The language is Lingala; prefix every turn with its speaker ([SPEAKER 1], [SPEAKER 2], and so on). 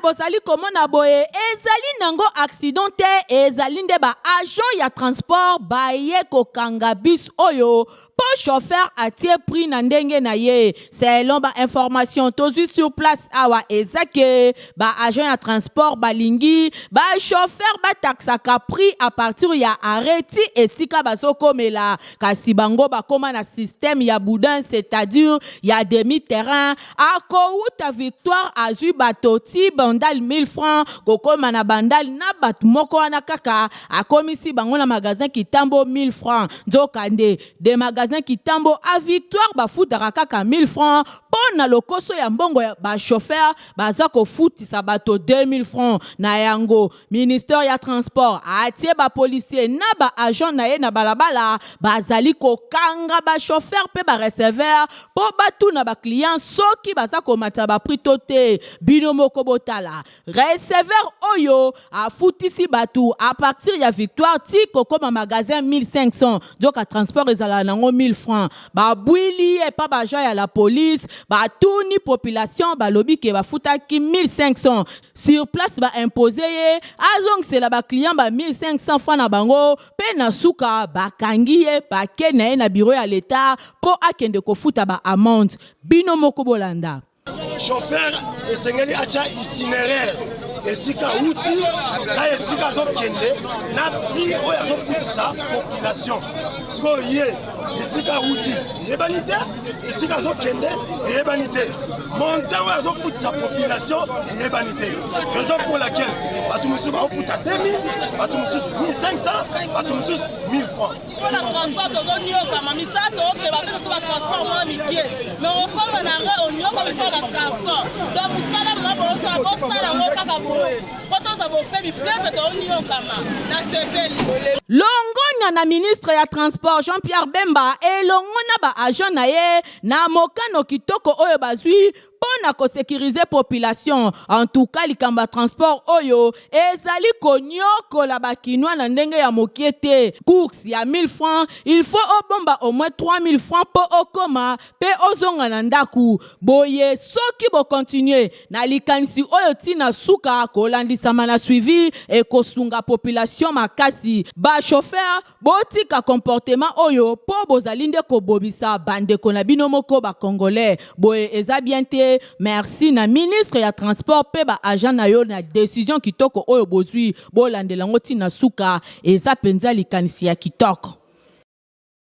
[SPEAKER 1] bozali komona boye ezali nango accident te ezali nde ba agent ya transport baye kokanga bus oyo po chauffeur atie prix na ndenge na ye selon ba information tozwi sur place awa ezake ba agent ya transport balingi ba chauffeur ba taxaka prix à partir ya arrêti esika bazokomela kasi bango bakoma na système ya boudin c'est-à-dire ya demi-terrain akouta victoire azui batoti bandal 1000 francs kokoma na bandal na bat moko wana kaka akomisi bango na magasin kitambo 1000 francs nzokande de magasin kitambo a victoire bafutaka kaka 1000 francs pona lokoso ya mbongo ya ba chauffeur baza kofutisa bato 2000 francs na yango ministère ya transport atie ba policier na ba agent na ye na balabala bazali kokanga ba chauffeur pe ba receveur po batu na ba client soki baza komata ba prix tote bino moko botala receveur oyo afutisi batu à partir ya victoire ti kokoma magasin 1500 donc à transport ezala nango 1000 francs ba bwili e pa ba ja ya la police ba tuni population ba lobi ke ba futaki 1500 sur place ba imposer azong c'est la ba client ba 1500 francs na bango pe na suka ba kangiye ba kena na bureau ya l'état po akende ko futa ba amende bino moko bolanda
[SPEAKER 2] chauffeur esengeli acha itinéraire esika uti na esika zokende na prix oyo azofutisa population siko ye esika uti yebani te esika zokende yebani te montant oyo azofutisa population yebani te raison pour laquelle bato mosusu baofuta 2000 bato mosusu 1500 bato mosusu 1000 francs
[SPEAKER 3] pour le transport tozonioka misato okeba mpe toso batransport mwa mikie mais okoma na ngai onioka mifo na transport donc mosala mwa bosala ngo kaka boye po toza bope bipepe tooniokama na sepeli
[SPEAKER 1] longonya na ministre ya transport Jean-Pierre Bemba elongona ba agent na ye na mokano kitoko oyo bazwi pona ko sécuriser population en tout cas likamba transport oyo ezali konyoko la bakinwa na ndenge ya mokiete course ya 1000 francs il faut obomba au moins 3000 francs po okoma pe ozonga na ndaku boye soki bo continuer na likanisi oyo tina suka ko landisama na suivi et kosunga population makasi ba chauffeur botika comportement oyo po bozalinde ko bobisa bande ko na bino moko ba congolais boye eza bien te merci na ministre ya transport pe ba agent na yo na décision kitoko oyo bozwi bolandela ngoti na suka eza penza likanisi ya kitoko